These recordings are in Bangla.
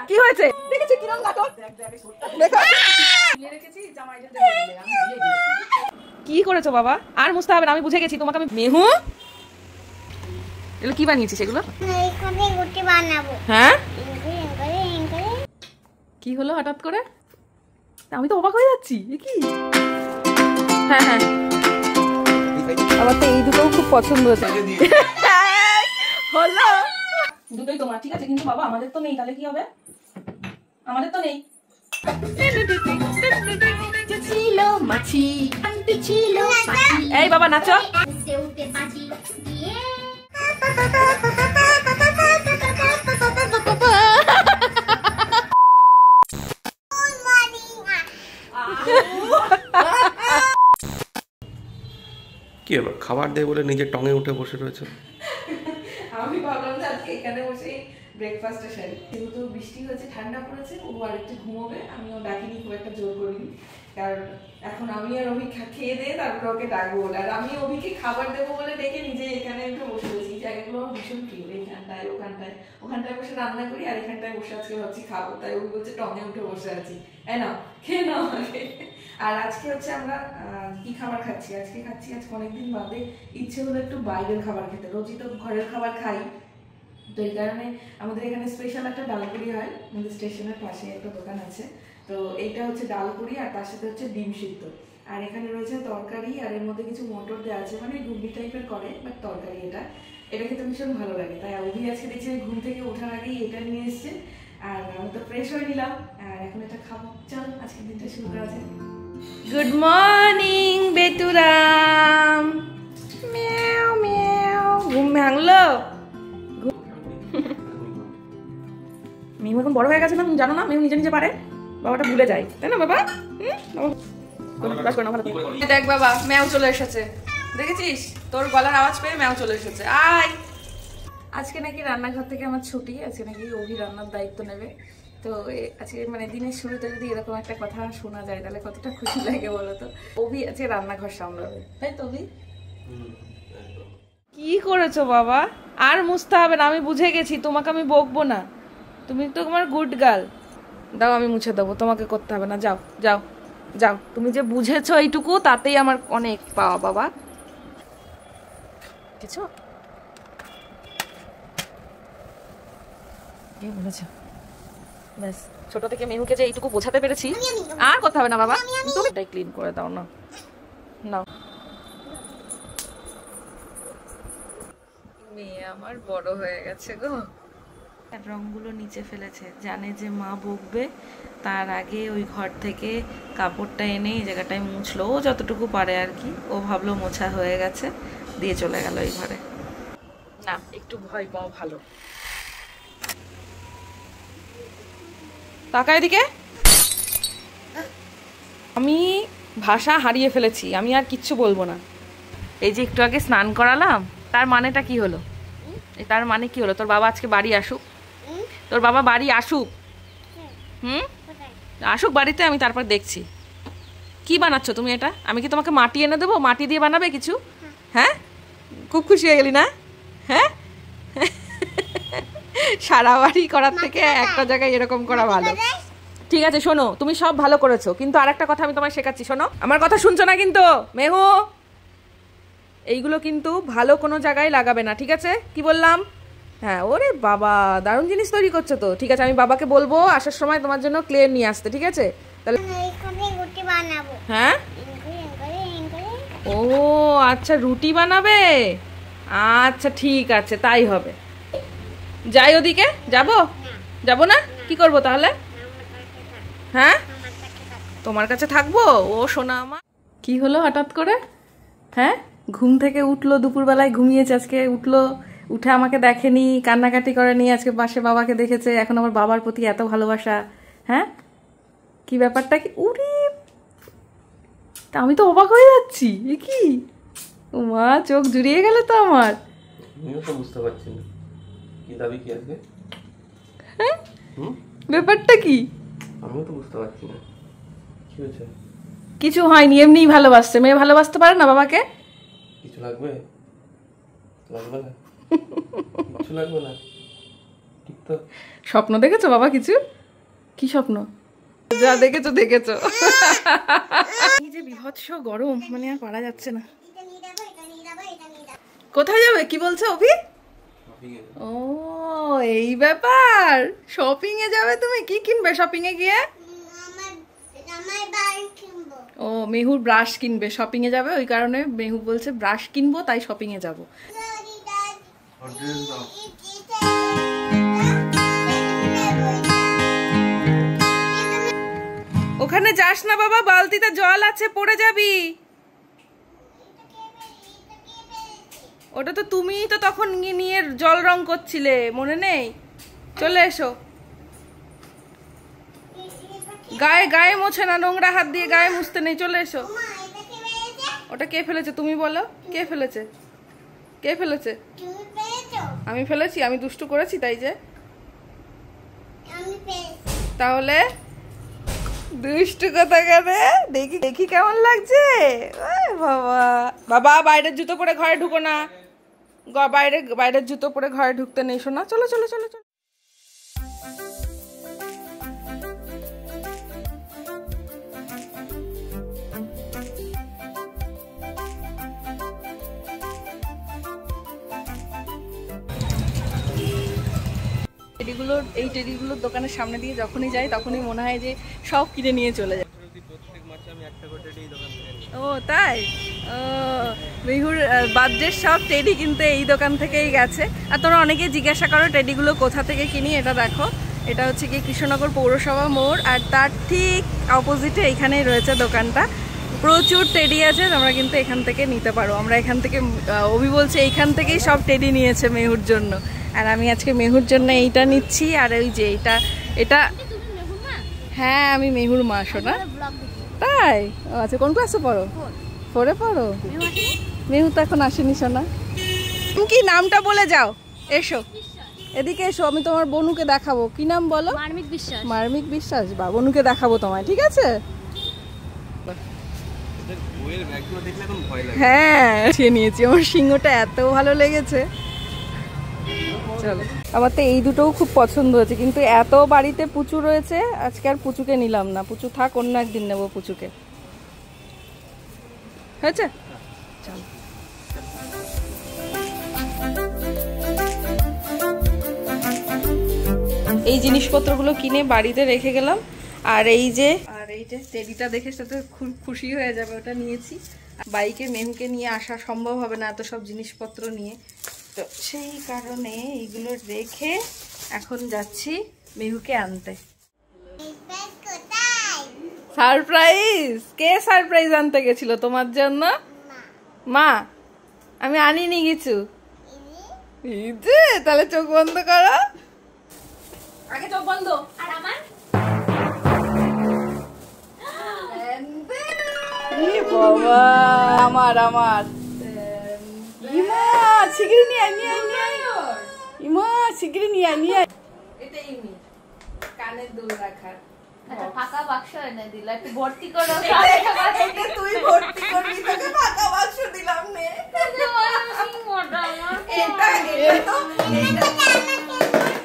কি হয়েছে দেখেছি কিরম নাটক দেখো কি করেছো বাবা? আর মুছতে হবে না, আমি বুঝে গেছি তোমাকে। আমি মেহু এগুলো কি বানিয়েছিস? এগুলো হ্যাঁ কি হলো হঠাৎ করে? আমি তো অবাক হয়ে যাচ্ছি। কি হ্যাঁ হ্যাঁ আমার তো এই দুটোও খুব পছন্দ হচ্ছে। হলো দুটোই তোমার, ঠিক আছে। কিন্তু বাবা আমাদের তো নেই, তাহলে কি হবে? আমাদের তো নেই। এই বাবা নাচো। কি হলো? খাবার দেয় বলে নিজে টঙে উঠে বসে রয়েছে। আমি ভাবলাম যে আজকে এখানে বসে ব্রেকফাস্টটা সারি। যেহেতু বৃষ্টি হয়েছে, ঠান্ডা পড়েছে, ও আর একটু ঘুমোবে। আমিও ডাকিনি, খুব একটা জোর করিনি, কারণ এখন আমি আর অভি খেয়ে দিয়ে তারপরে ওকে ডাকবো বলে। আর আমি অভিকে খাবার দেবো বলে ডেকে নিজে এখানে একটু বসে রয়েছি। এই জায়গাগুলো আমার ভীষণ প্রিয়। এইখানটায় ওখানটায় বসে রান্না করি, আর এখানটায় বসে আজকে ভাবছি খাবো, তাই ওই বলছে টঙে উঠে বসে আছি। নাও খেয়ে নাও আগে। আর আজকে হচ্ছে আমরা কি খাবার খাচ্ছি? আজকে অনেকদিন বাদে ইচ্ছে হলো একটু বাইরের খাবার খেতে। রোজই তো ঘরের খাবার খাই, তো এই কারণে আমাদের এখানে স্পেশাল একটা ডালপুরি হয়। আমাদের স্টেশনের পাশে একটা দোকান আছে, তো এইটা হচ্ছে ডালপুরি, আর তার সাথে হচ্ছে ডিম সিদ্ধ, আর এখানে রয়েছে তরকারি, আর এর মধ্যে কিছু মটর দেওয়া আছে, মানে ঘুগনি টাইপের করে, বাট তরকারি। এটা খেতে ভীষণ ভালো লাগে। তাই অভি আজকে দেখছি ঘুম থেকে ওঠার আগেই এটা নিয়ে এসছে, আর আমি তো ফ্রেশ হয়ে নিলাম, আর এখন এটা খাবো। চল আজকের দিনটা শুরু করা যায়। Good morning Beturam. মিয়াও মিয়াও। ঘুম ভাঙলো? মেহু এখন বড় হয়ে গেছে না, তুমি জানো না? মেহু নিজে নিজে পারে, বাবাটা ভুলে যায়, তাই না বাবা? দেখ বাবা, ম্যাও চলে এসেছে। দেখেছিস? তোর গলার আওয়াজ পেয়ে ম্যাও চলে এসেছে। আয়। আজকে নাকি রান্নাঘর থেকে আমার ছুটি, আজকে নাকি অভি রান্নার দায়িত্ব নেবে। তো আজকে মানে দিনের শুরুতে যদি এরকম একটা কথা শোনা যায়, তাহলে কতটা খুশি লাগে বলো তো। অভি আজকে রান্নাঘর সামলাবে, তাই তো অভি? কি করেছো বাবা? আর মুছতে হবে না, আমি বুঝে গেছি, তোমাকে আমি বকবো না। তুমি তো তোমার গুড গার্ল। দাও আমি মুছে দেবো, তোমাকে করতে হবে না। যাও যাও যাও, তুমি যে বুঝেছো এইটুকু, তাতেই আমার অনেক পাওয়া বাবা। কিছু বলেছো? ব্যাস, ছোট থেকে মেহুকে যে এইটুকু বোঝাতে পেরেছি, আর করতে হবে না বাবা। তুমি এটাই ক্লিন করে দাও না। নাও। মেয়ে আমার বড় হয়ে গেছে গো। রংগুলো নিচে ফেলেছে, জানে যে মা বকবে, তার আগে ওই ঘর থেকে কাপড়টা এনে এই জায়গাটায় মুছলো, ও যতটুকু পারে আর কি। ও ভাবলো মোছা হয়ে গেছে, দিয়ে চলে গেল এই ঘরে। না, একটু ভয় পাও ভালো। তাকা এদিকে। আমি ভাষা হারিয়ে ফেলেছি, আমি আর কিচ্ছু বলবো না। এই যে একটু আগে স্নান করালাম, তার মানেটা কি হলো? তার মানে কি হলো? তোর বাবা আজকে বাড়ি আসুক, তোর বাবা বাড়ি আসুক, আসুক বাড়িতে, আমি তারপর দেখছি। কি বানাচ্ছ তুমি এটা? আমি কি তোমাকে মাটি এনে দেবো? মাটি দিয়ে বানাবে কিছু? হ্যাঁ, খুব খুশি হয়ে গেলি না? হ্যাঁ, সারা বাড়ি করার থেকে একটা জায়গায় এরকম করা ভালো। ঠিক আছে শোনো, তুমি সব ভালো করেছো, কিন্তু আরেকটা কথা আমি তোমায় শেখাচ্ছি, শোনো। আমার কথা শুনছো না কিন্তু মেহু? এইগুলো কিন্তু ভালো কোনো জায়গায় লাগাবে না, ঠিক আছে? কি বললাম? হ্যাঁ। ওরে বাবা, দারুণ জিনিস তৈরি করছো তো। ঠিক আছে, আমি বাবাকে বলবো আসার সময় তোমার জন্য ক্লে নিয়ে আসতে, ঠিক আছে? তাহলে হ্যাঁ। ও আচ্ছা, রুটি বানাবে। আচ্ছা ঠিক আছে, তাই হবে। যাই ওদিকে। যাবো? যাবো না? কি করবো তাহলে? হ্যাঁ, তোমার কাছে থাকবো। ও সোনা আমার। কি হলো হঠাৎ করে? হ্যাঁ, ঘুম থেকে উঠলো, দুপুরবেলায় ঘুমিয়েছে, আজকে উঠলো, উঠে আমাকে দেখেনি, কান্নাকাটি করেনি, আজকে পাশে বাবাকে দেখেছে, এখন আমার বাবার প্রতি এত ভালোবাসা। হ্যাঁ, কি ব্যাপারটা কি? উরি, আমি তো অবাক হয়ে যাচ্ছি। এ কি মা, চোখ জুড়িয়ে গেল তো আমার। আমিও তো বুঝতে পারছি না কি দাবি কি আসবে। হ্যাঁ, ব্যাপারটা কি আমিও তো বুঝতে পারছি না কি হয়েছে। কিছু হয়নি, এমনিই ভালোবাসছে। মেয়ে ভালোবাসতে পারে না বাবাকে? কিছু লাগবে? লাগবে না, কিছু লাগবে না, ঠিক তো? তো স্বপ্ন দেখেছো বাবা কিছু? কি স্বপ্ন? যা দেখেছো দেখেছো। এই যে বিভৎস গরম, মানে আর পারা যাচ্ছে না। কোথায় যাবে কি বলছো অভি? ও এই ব্যাপার, শপিং এ যাবে তুমি? কি কিনবে শপিং এ গিয়ে? ও মেহুর ব্রাশ কিনবে, শপিং এ যাবে, ওই কারণে মেহু বলছে ব্রাশ কিনবো তাই শপিং এ যাবো। ওখানে যাস না বাবা, বালতিতে জল আছে, পড়ে যাবি। ওটা তো তুমিই তো তখন নিয়ে জল রং করছিলে, মনে নেই? চলে এসো। গায়ে গায়ে মোছে না, নোংরা হাত দিয়ে গায়ে মুছতে নেই, চলে এসো। ওটা কে ফেলেছে তুমি বলো? কে ফেলেছে? কে ফেলেছে? আমি ফেলেছি? আমি দুষ্টু করেছি তাই যে? তাহলে দুষ্টু কথা কেন? দেখি দেখি কেমন লাগছে। বাবা বাবা, বাইরের জুতো পরে ঘরে ঢুকো না, বাইরের জুতো পরে ঘরে ঢুকতে নেই শোনা। চলো চলো চলো চলো। এই টেডিগুলোর দোকানের সামনে দিয়ে যখনই যাই তখনই মনে হয় যে সব কিনে নিয়ে চলে যায়। ও তাই? ও মেহুর বার্থডের সব টেডি কিন্তু এই দোকান থেকেই গেছে। আর তোমরা অনেকেই জিজ্ঞাসা করো টেডিগুলো কোথা থেকে কিনি। এটা দেখো, এটা হচ্ছে কি কৃষ্ণনগর পৌরসভা মোড়, আর তার ঠিক অপোজিটে এইখানেই রয়েছে দোকানটা। প্রচুর টেডি আছে, তোমরা কিন্তু এখান থেকে নিতে পারো। আমরা এখান থেকে, অভি বলছে এইখান থেকেই সব টেডি নিয়েছে মেহুর জন্য। আর আমি আজকে মেহুর জন্য এইটা নিচ্ছি। আর ওই যে এটা হ্যাঁ আমি মেহুর মা শোনা। তাই? আচ্ছা কোন ক্লাসে পড়ো? 4-এ পড়ো? মেহু তো এখন আসেনি শোনা। তুমি কি নামটা বলে যাও? এসো এদিকে এসো, আমি তোমার বনুকে দেখাবো। কি নাম বলো? মার্মিক বিশ্বাস। মার্মিক বিশ্বাস। বা বনুকে দেখাবো তোমায়, ঠিক আছে? হ্যাঁ নিয়েছি, আমার সিংহটা এত ভালো লেগেছে। চলো, আমার তো এই দুটোও খুব পছন্দ হয়েছে, কিন্তু এত বাড়িতে পুচু রয়েছে আজকে আর পুচুকে নিলাম না। পুচু থাক, অন্য একদিন নেবো পুচুকে। হয়েছে? চলো। এই জিনিসপত্রগুলো কিনে বাড়িতে রেখে গেলাম। আর এই যে টেডিটা দেখে সাথে খুব খুশি হয়ে যাবে, ওটা নিয়েছি। বাইকে মেহুকে নিয়ে আসা সম্ভব হবে না এত সব জিনিসপত্র নিয়ে, তো সেই কারণে এইগুলো রেখে এখন যাচ্ছি মেহুকে আনতে। সারপ্রাইজ? কে সারপ্রাইজ আনতে গেছিল তোমার জন্য? মা। আমি আনিনি কিছু। তাহলে চোখ বন্ধ করো, আগে চোখ বন্ধ। আর আমার বাবা, আমার আমার ইমা শিগগিরি নিয়ে আয়, নিয়ে আয়, নিয়ে আয়। ইমা শিগগিরি নিয়ে আয়, নিয়ে আয়। এটাই ইমি কানের দুল রাখার একটা ফাঁকা বাক্স এনে দিল, একটু ভর্তি করো। এটা তুই ভর্তি করবি, তোকে ফাঁকা বাক্স দিলাম নে।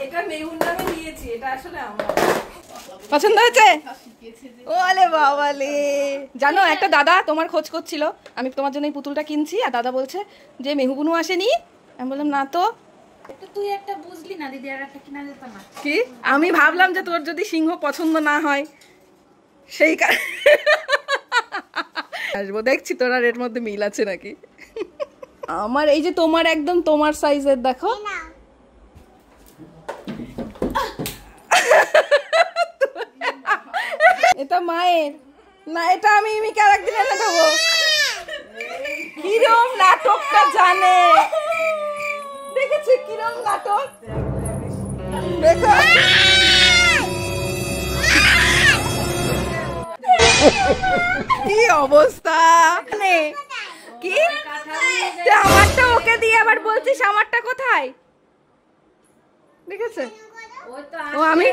এটা মেহুর নামে নিয়েছি, এটা আসলে আমার। পছন্দ হয়েছে? ওলে বাবালে। জানো একটা দাদা তোমার খোঁজ করছিল, আমি তোমার জন্য এই পুতুলটা কিনছি, আর দাদা বলছে যে মেহুবুনু আসেনি। আমি বললাম না তো। তুই একটা বুঝলি না দিদি, আর একটা কিনা যেত না? কি? আমি ভাবলাম যে তোর যদি সিংহ পছন্দ না হয় সেই কারণে আসবো, দেখছি তোর আর এর মধ্যে মিল আছে নাকি। আমার এই যে তোমার একদম তোমার সাইজের দেখো। এটা মায়ের না, এটা আমি মিমিকে আরেকদিন এনে দেবো। কিরম নাটকটা জানে, দেখেছে কিরম নাটক দেখো। কি অবস্থা, কি আমারটা ওকে দিয়ে আবার বলছিস আমারটা কোথায়? দেখেছে ও, আমি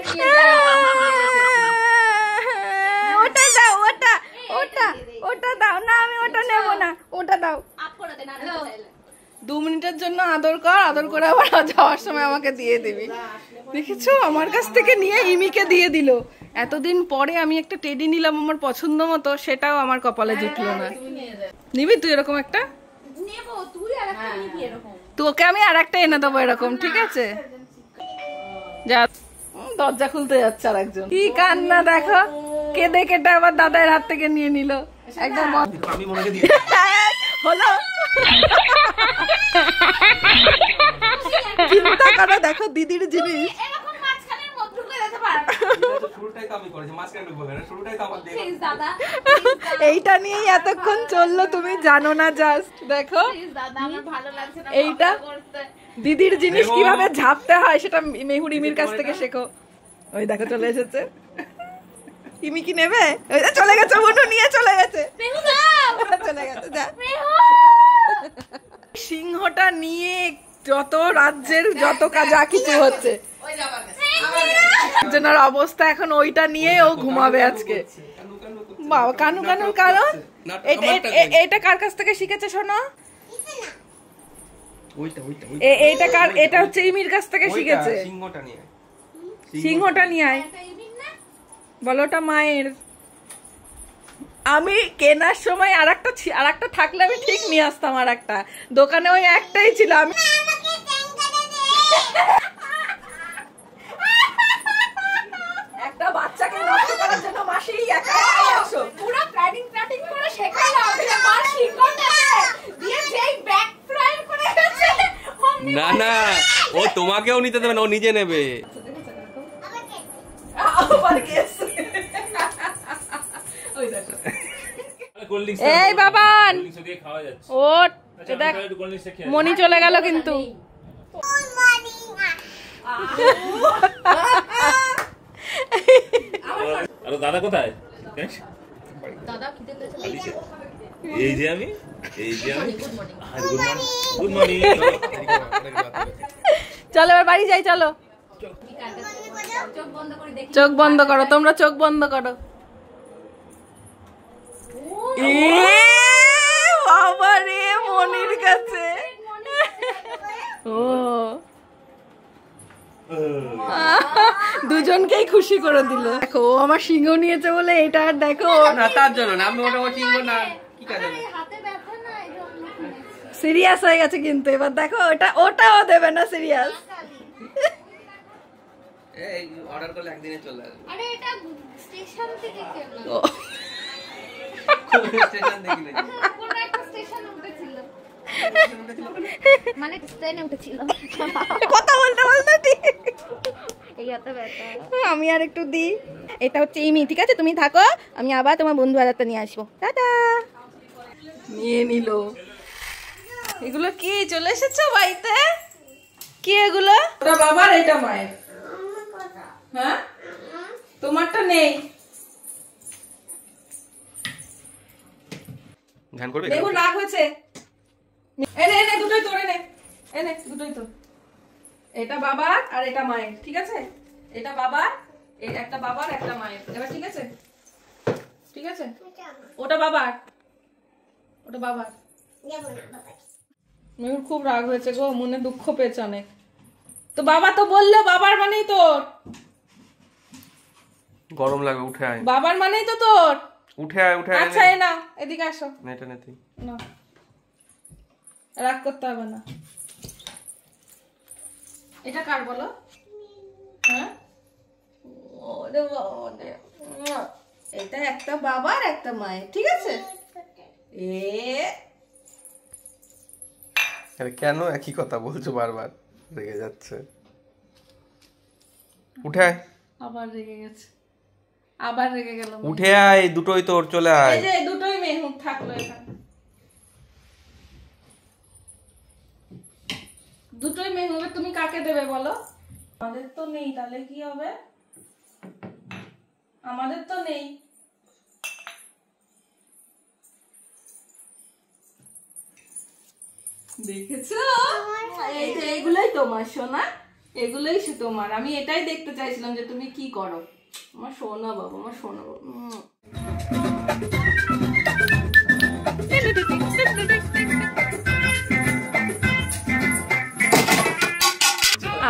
ওটা দাও, ওটা ওটা ওটা দাও না, আমি ওটা নেব না, ওটা দাও। 2 মিনিটের জন্য আদর কর, আদর করে আবার যাওয়ার সময় আমাকে দিয়ে দিবি। দেখেছো আমার কাছ থেকে নিয়ে ইমিকে দিয়ে দিল। এতদিন পরে আমি একটা টেডি নিলাম আমার পছন্দ মতো, সেটাও আমার কপালে জুটলো না। নিবি তুই এরকম একটা? নেবো, তুই আর একটা নিবি এরকম। তোকে আমি আর একটা এনে দেবো এরকম, ঠিক আছে? যা, দরজা খুলতে যাচ্ছে আর একজন। কি কান্না দেখো, কেঁদে কেটে আবার দাদার হাত থেকে নিয়ে নিল একদম। আমি মনে দিয়ে হলো চিন্তা করো, দেখো দিদির জিনিস। এরকম মাঝখানের মধ্যে ঢুকে যেতে পারবে শুরুটাই তো আমি করেছি, মাঝখানে ঢুকবো কেন? শুরুটাই তো আমার দিয়ে। প্লিজ দাদা, এইটা নিয়েই এতক্ষণ চললো, তুমি জানো না। জাস্ট দেখো প্লিজ দাদা, আমার ভালো লাগছে না এইটা কথা করতে। দিদির জিনিস কিভাবে ঝাপতে হয় সেটা মেহুর ইমির কাছ থেকে শেখো। ওই দেখো চলে এসেছে। ইমি কি নেবে? ওই যে চলে গেছে, মনু নিয়ে চলে গেছে। মেহু দাও, চলে গেছে, যা। মেহু। সিংহটা নিয়ে যত রাজ্যের যত যা কিছু হচ্ছে, জনের অবস্থা এখন ওইটা নিয়ে ও ঘুমাবে আজকে। বাবা কানু কানুর কারণ এটা কার কাছ থেকে শিখেছে শোনো? এইটা কার? এটা হচ্ছে ইমির কাছ থেকে শিখেছে। সিংহটা নিয়ে আয় বলো, ওটা মায়ের। আমি কেনার সময় আর একটা থাকলে আমি ঠিক নিয়ে আসতাম। আর একটা দোকানে ওই একটাই ছিল। আমি একটা বাচ্চাকে নষ্ট করার জন্য মাসি একাই আসো, পুরো প্ল্যানিং করে শেখালাম যে মা শিখতে দিয়ে যেই ব্যাক ফ্রাই করে গেছে। না না, ও তোমাকেও নিতে দেবে না, ও নিজে নেবে। আবার গেছে। ওই দেখো, এই বাবান ওট, দেখ মনি চলে গেল কিন্তু। আর দাদা কোথায়? দাদা খিদে পেয়েছে। এই যে আমি গুড মর্নিং। চলো এবার বাড়ি যাই, চলো। চোখ বন্ধ করে দেখি। চোখ বন্ধ করো, তোমরা চোখ বন্ধ করো। বাবা রে, মনির কাছে। ও দুজনকেই খুশি করে দিল। দেখো ও আমার সিংহ নিয়েছে বলে এটা। আর দেখো না তার জন্য না, আমি মোটামুটি চিনবো না। কি কাজ হবে? হাতে ব্যথা না, সিরিয়াস হয়ে গেছে কিন্তু এবার। দেখো ওটাও দেবে না সিরিয়াস। এই অর্ডার করলে একদিনে চলে আসবে। আরে এটা স্টেশন থেকে কেনা। স্টেশন দেখি না। কোন একটা স্টেশন উঠেছিল, মানে ট্রেনে উঠেছিল। কথা বলতে বলতে ঠিক। এই এত ব্যথা। আমি আর একটু দিই। এটা হচ্ছে ইমি, ঠিক আছে? তুমি থাকো, আমি আবার তোমার বন্ধু আদারটা নিয়ে আসবো। টাটা। নিয়ে নিল। এগুলো কি চলে এসেছো বাড়িতে? কি এগুলো? ওটা বাবার, এটা মায়ের। হ্যাঁ, তোমারটা নেই। ধ্যান করবে? দেখুন রাগ হয়েছে। এনে এনে দুটোই তোর, এনে এনে দুটোই তোর। এটা বাবার আর এটা মায়ের, ঠিক আছে? এটা বাবার, একটা বাবার একটা মায়ের। এবার ঠিক আছে? ঠিক আছে, ওটা বাবার, ওটা বাবার। মেহুর খুব রাগ হয়েছে গো, মনে দুঃখ পেয়েছে অনেক। তো বাবা তো বললো বাবার মানেই তোর। গরম লাগবে, উঠে আয়। বাবার মানেই তো তোর। উঠে আয়, উঠে আয়। আচ্ছা, এ নাও, এদিকে আসো। নেটা নেতি না, রাগ করতে হবে না। এটা কার বলো? হ্যাঁ, ওরে বাবা রে। এটা একটা বাবার একটা মায়ের, ঠিক আছে? আরে কেন একই কথা বলছো বারবার? রেগে যাচ্ছে। উঠে আয়। আবার রেগে গেছে, আবার রেগে গেল। উঠে আয়, দুটোই তোর, চলে আয়। এই যে দুটোই মেহুর থাকলো এখানে, দুটোই মেহুর। তুমি কাকে দেবে বলো? আমাদের তো নেই, তাহলে কি হবে? আমাদের তো নেই। দেখেছো? এইগুলোই তোমার সোনা, এগুলোই তোমার। আমি এটাই দেখতে চাইছিলাম যে তুমি কি করো। আমার সোনা বাবা, আমার সোনা বাবা।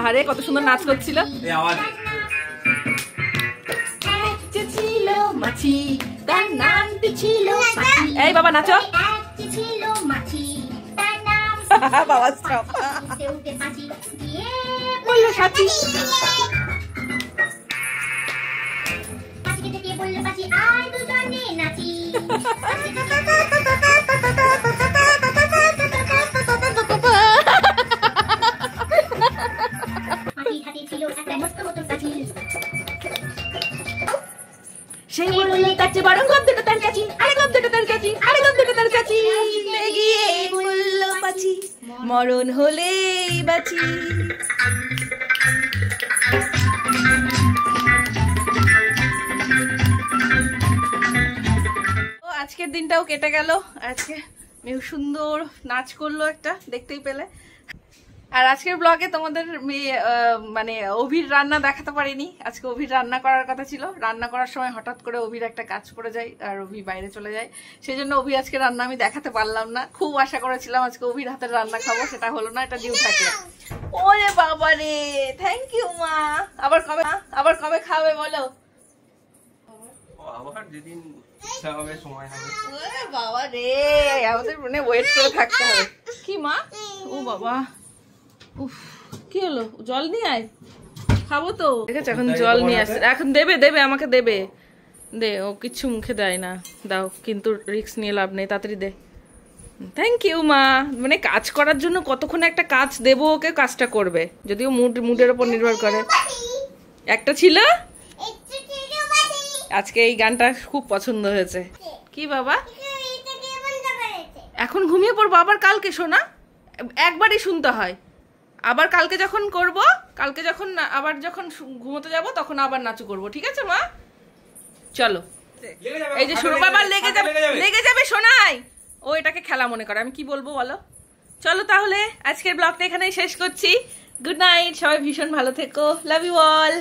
আহারে কত সুন্দর নাচ করছিল। এই আওয়াজ যে ছিল মাছি তার নামটি ছিল পাখি। এই বাবা নাচো। যে ছিল মাছি তার নাম বাবা stop। উঠে উঠে পাখি গিয়ে বলল সাথী। পাখিকে ডেকে বলল পাখি আয় দুজনে নাচি। পাখির হাতে ছিল একটা মস্ত মতো কাঠি। সেই বলল তার চেয়ে বরং গপ দুটো তার কাছে, আরে গপ দুটো তার কাছে, আরে গপ দুটো তার কাছে। গিয়ে বলল পাছি মরণ হলেই বাঁচি। আজকের দিনটাও কেটে গেল। আজকে মেয়ে সুন্দর নাচ করলো একটা, দেখতেই পেলে। আর আজকের ব্লগে তোমাদের মানে অভির রান্না দেখাতে পারিনি। আজকে অভির রান্না করার কথা ছিল, রান্না করার সময় হঠাৎ করে অভির একটা কাজ পড়ে যায় আর অভি বাইরে চলে যায়, সেই জন্য অভি আজকে রান্না আমি দেখাতে পারলাম না। খুব আশা করেছিলাম আজকে অভির হাতের রান্না খাবো, সেটা হলো না, এটা ডিউ থাকলো। ওরে বাবা রে, থ্যাংক ইউ মা। আবার কবে খাবে বলো? আবার যেদিন ইচ্ছা হবে, সময় হবে। ওরে বাবা রে, আমাদের মনে ওয়েট করে থাকতে হবে। কি মা? ও বাবা, উফ কি হলো? জল নিয়ে আয়, খাবো তো। দেখেছ এখন জল নিয়ে আসছে, এখন দেবে আমাকে দেবে। দে, ও কিচ্ছু মুখে দেয় না। দাও, কিন্তু রিস্ক নিয়ে লাভ নেই, তাড়াতাড়ি দে। থ্যাংক ইউ মা। মানে কাজ করার জন্য কতক্ষণ একটা কাজ দেবো ওকে, কাজটা করবে, যদিও মুডের উপর নির্ভর করে। একটা ছিল আজকে এই গানটা খুব পছন্দ হয়েছে। কি বাবা? এখন ঘুমিয়ে পড়বো, আবার কালকে শোনা, একবারই শুনতে হয়। আবার কালকে যখন করব, কালকে যখন আবার যখন ঘুমোতে যাব তখন আবার নাচু করব, ঠিক আছে মা? চলো। এই যে শোনো বাবা, লেগে যাবে শোনাই। ও এটাকে খেলা মনে করে, আমি কি বলবো বলো? চলো তাহলে আজকের ব্লগটা এখানেই শেষ করছি। গুড নাইট, সবাই ভীষণ ভালো থেকো, লাভ ইউ অল।